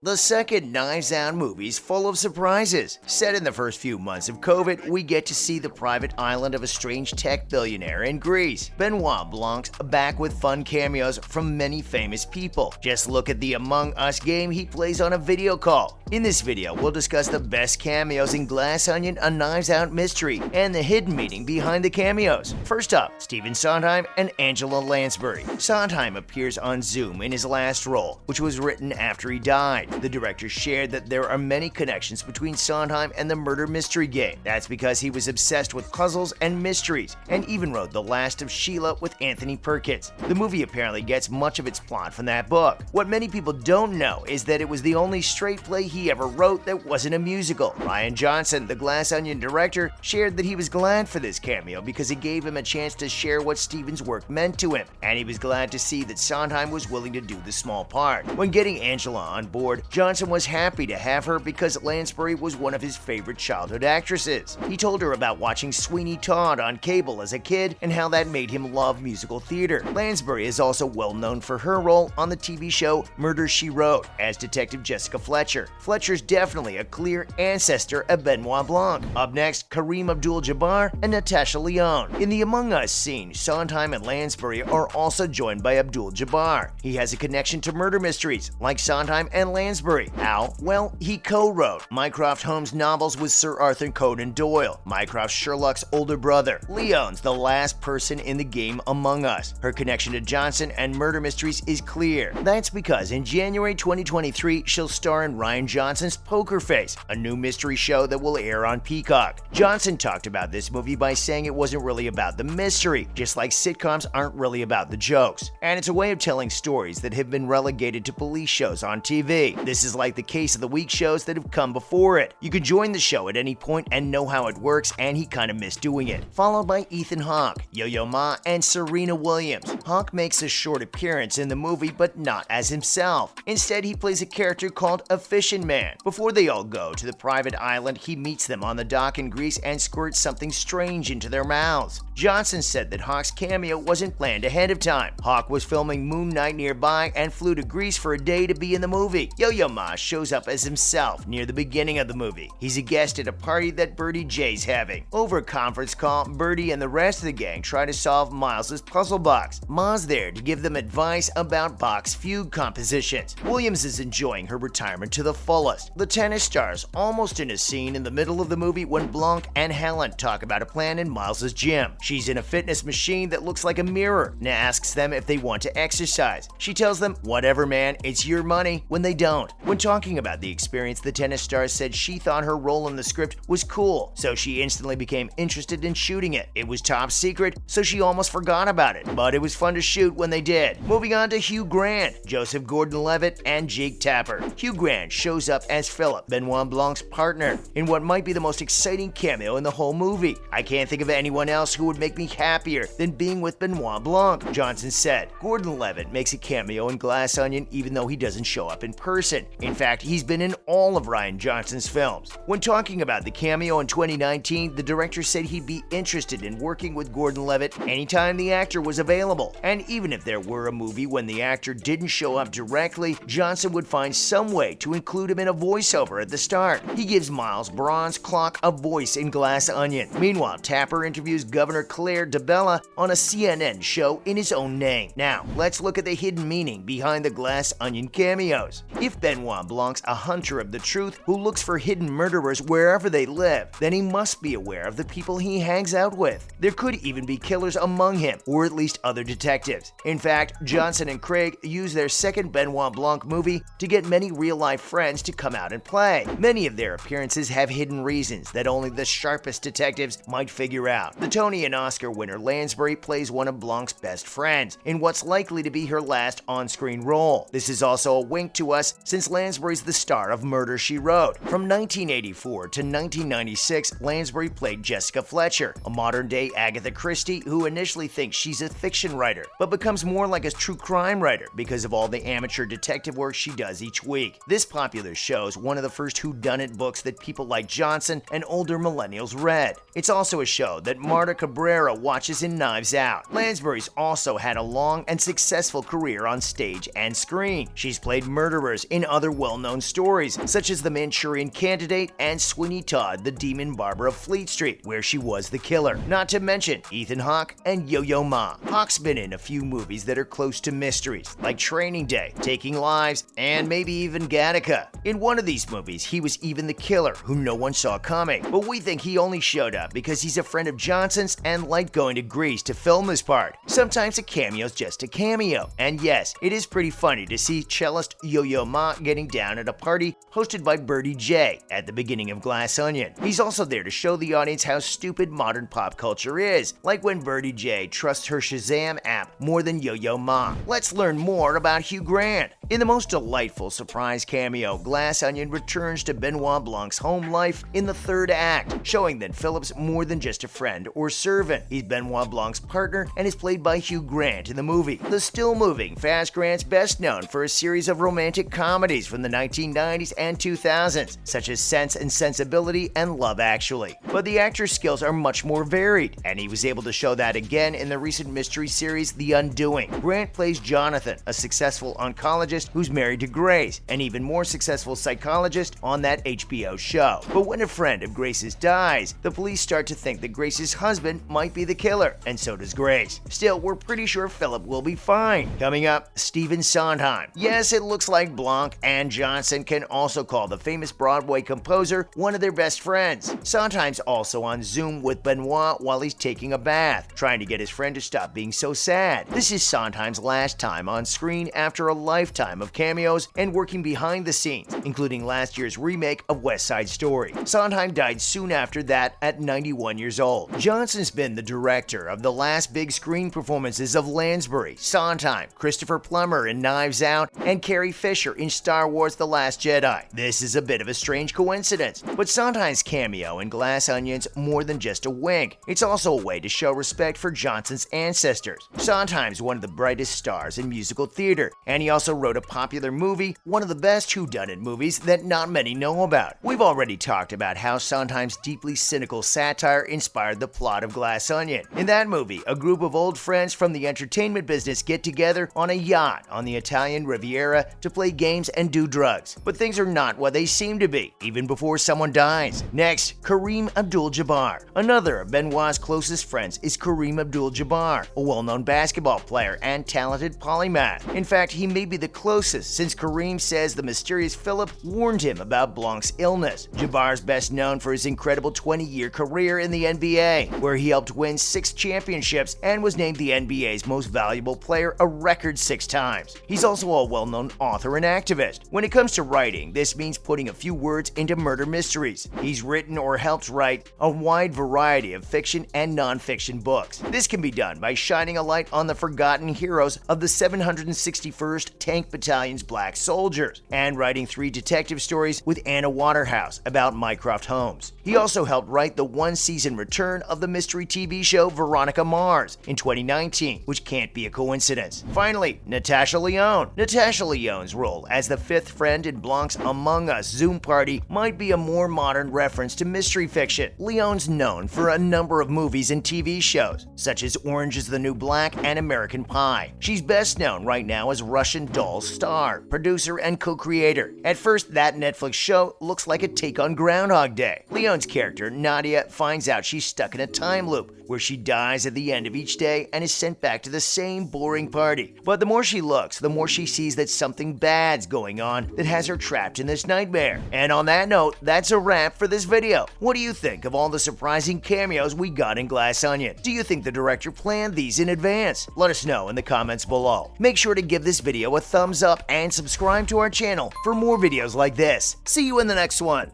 The second Knives Out movie is full of surprises. Set in the first few months of COVID, we get to see the private island of a strange tech billionaire in Greece. Benoit Blanc's back with fun cameos from many famous people. Just look at the Among Us game he plays on a video call. In this video, we'll discuss the best cameos in Glass Onion, a Knives Out mystery, and the hidden meaning behind the cameos. First up, Stephen Sondheim and Angela Lansbury. Sondheim appears on Zoom in his last role, which was written after he died. The director shared that there are many connections between Sondheim and the murder mystery game. That's because he was obsessed with puzzles and mysteries, and even wrote The Last of Sheila with Anthony Perkins. The movie apparently gets much of its plot from that book. What many people don't know is that it was the only straight play he ever wrote that wasn't a musical. Rian Johnson, the Glass Onion director, shared that he was glad for this cameo because it gave him a chance to share what Stephen's work meant to him, and he was glad to see that Sondheim was willing to do the small part. When getting Angela on board, Johnson was happy to have her because Lansbury was one of his favorite childhood actresses. He told her about watching Sweeney Todd on cable as a kid and how that made him love musical theater. Lansbury is also well known for her role on the TV show Murder, She Wrote as Detective Jessica Fletcher. Fletcher's definitely a clear ancestor of Benoit Blanc. Up next, Kareem Abdul-Jabbar and Natasha Lyonne. In the Among Us scene, Sondheim and Lansbury are also joined by Abdul-Jabbar. He has a connection to murder mysteries like Sondheim and Lansbury. How? Well, he co-wrote Mycroft Holmes novels with Sir Arthur Conan Doyle, Mycroft Sherlock's older brother. Lyonne's the last person in the game Among Us. Her connection to Johnson and murder mysteries is clear. That's because in January 2023, she'll star in Rian Johnson's Poker Face, a new mystery show that will air on Peacock. Johnson talked about this movie by saying it wasn't really about the mystery, just like sitcoms aren't really about the jokes. And it's a way of telling stories that have been relegated to police shows on TV. This is like the Case of the Week shows that have come before it. You could join the show at any point and know how it works, and he kinda missed doing it. Followed by Ethan Hawke, Yo-Yo Ma, and Serena Williams. Hawke makes a short appearance in the movie, but not as himself. Instead, he plays a character called a fishing man. Before they all go to the private island, he meets them on the dock in Greece and squirts something strange into their mouths. Johnson said that Hawke's cameo wasn't planned ahead of time. Hawke was filming Moon Knight nearby and flew to Greece for a day to be in the movie. Yo-Yo Ma shows up as himself near the beginning of the movie. He's a guest at a party that Birdie J's having. Over a conference call, Birdie and the rest of the gang try to solve Miles' puzzle box. Ma's there to give them advice about box fugue compositions. Williams is enjoying her retirement to the fullest. The tennis star's almost in a scene in the middle of the movie when Blanc and Helen talk about a plan in Miles' gym. She's in a fitness machine that looks like a mirror and asks them if they want to exercise. She tells them, "Whatever, man, it's your money," when they don't. When talking about the experience, the tennis star said she thought her role in the script was cool, so she instantly became interested in shooting it. It was top secret, so she almost forgot about it, but it was fun to shoot when they did. Moving on to Hugh Grant, Joseph Gordon-Levitt, and Jake Tapper. Hugh Grant shows up as Philip, Benoit Blanc's partner, in what might be the most exciting cameo in the whole movie. "I can't think of anyone else who would make me happier than being with Benoit Blanc," Johnson said. Gordon-Levitt makes a cameo in Glass Onion even though he doesn't show up in person. In fact, he's been in all of Rian Johnson's films. When talking about the cameo in 2019, the director said he'd be interested in working with Gordon-Levitt anytime the actor was available. And even if there were a movie when the actor didn't show up directly, Johnson would find some way to include him in a voiceover at the start. He gives Miles' bronze clock a voice in Glass Onion. Meanwhile, Tapper interviews Governor Claire DeBella on a CNN show in his own name. Now, let's look at the hidden meaning behind the Glass Onion cameos. If Benoit Blanc's a hunter of the truth who looks for hidden murderers wherever they live, then he must be aware of the people he hangs out with. There could even be killers among him, or at least other detectives. In fact, Johnson and Craig used their second Benoit Blanc movie to get many real-life friends to come out and play. Many of their appearances have hidden reasons that only the sharpest detectives might figure out. The Tony and Oscar winner Lansbury plays one of Blanc's best friends in what's likely to be her last on-screen role. This is also a wink to us since Lansbury's the star of Murder, She Wrote. From 1984 to 1996, Lansbury played Jessica Fletcher, a modern-day Agatha Christie who initially thinks she's a fiction writer, but becomes more like a true crime writer because of all the amateur detective work she does each week. This popular show is one of the first whodunit books that people like Johnson and older millennials read. It's also a show that Marta Cabrera watches in Knives Out. Lansbury's also had a long and successful career on stage and screen. She's played murderers in other well-known stories, such as The Manchurian Candidate and Sweeney Todd, the Demon Barber of Fleet Street, where she was the killer. Not to mention Ethan Hawke and Yo-Yo Ma. Hawke's been in a few movies that are close to mysteries, like Training Day, Taking Lives, and maybe even Gattaca. In one of these movies, he was even the killer who no one saw coming, but we think he only showed up because he's a friend of Johnson's and liked going to Greece to film this part. Sometimes a cameo's just a cameo, and yes, it is pretty funny to see cellist Yo-Yo Ma getting down at a party hosted by Birdie J at the beginning of Glass Onion. He's also there to show the audience how stupid modern pop culture is, like when Birdie J trusts her Shazam app more than Yo-Yo Ma. Let's learn more about Hugh Grant. In the most delightful surprise cameo, Glass Onion returns to Benoit Blanc's home life in the third act, showing that Philip's more than just a friend or servant. He's Benoit Blanc's partner and is played by Hugh Grant in the movie. The still-moving Fast Grant's best known for a series of romantic comedies from the 1990s and 2000s, such as Sense and Sensibility and Love Actually. But the actor's skills are much more varied, and he was able to show that again in the recent mystery series The Undoing. Grant plays Jonathan, a successful oncologist who's married to Grace, an even more successful psychologist on that HBO show. But when a friend of Grace's dies, the police start to think that Grace's husband might be the killer, and so does Grace. Still, we're pretty sure Philip will be fine. Coming up, Stephen Sondheim. Yes, it looks like Blanc and Johnson can also call the famous Broadway composer one of their best friends. Sondheim's also on Zoom with Benoit while he's taking a bath, trying to get his friend to stop being so sad. This is Sondheim's last time on screen after a lifetime of cameos and working behind the scenes, including last year's remake of West Side Story. Sondheim died soon after that at 91 years old. Johnson's been the director of the last big screen performances of Lansbury, Sondheim, Christopher Plummer in Knives Out, and Carrie Fisher in Star Wars The Last Jedi. This is a bit of a strange coincidence, but Sondheim's cameo in Glass Onion's more than just a wink. It's also a way to show respect for Johnson's ancestors. Sondheim's one of the brightest stars in musical theater, and he also wrote a popular movie, one of the best whodunit movies that not many know about. We've already talked about how Sondheim's deeply cynical satire inspired the plot of Glass Onion. In that movie, a group of old friends from the entertainment business get together on a yacht on the Italian Riviera to play games and do drugs. But things are not what they seem to be, even before someone dies. Next, Kareem Abdul-Jabbar. Another of Benoit's closest friends is Kareem Abdul-Jabbar, a well-known basketball player and talented polymath. In fact, he may be the closest, since Kareem says the mysterious Philip warned him about Blanc's illness. Jabbar's best known for his incredible 20-year career in the NBA, where he helped win 6 championships and was named the NBA's most valuable player a record 6 times. He's also a well-known author and activist. When it comes to writing, this means putting a few words into murder mysteries. He's written or helped write a wide variety of fiction and non-fiction books. This can be done by shining a light on the forgotten heroes of the 761st Tank Battalion's Black Soldiers, and writing 3 detective stories with Anna Waterhouse about Mycroft Holmes. He also helped write the one-season return of the mystery TV show Veronica Mars in 2019, which can't be a coincidence. Finally, Natasha Lyonne. Natasha Lyonne's role as the 5th friend in Blanc's Among Us Zoom party might be a more modern reference to mystery fiction. Lyonne's known for a number of movies and TV shows, such as Orange is the New Black and American Pie. She's best known right now as Russian Doll star, producer, and co-creator. At first, that Netflix show looks like a take on Groundhog Day. Lyonne's character, Nadia, finds out she's stuck in a time loop where she dies at the end of each day and is sent back to the same boring party. But the more she looks, the more she sees that something bad's going on that has her trapped in this nightmare. And on that note, that's a wrap for this video. What do you think of all the surprising cameos we got in Glass Onion? Do you think the director planned these in advance? Let us know in the comments below. Make sure to give this video a thumbs up and subscribe to our channel for more videos like this. See you in the next one.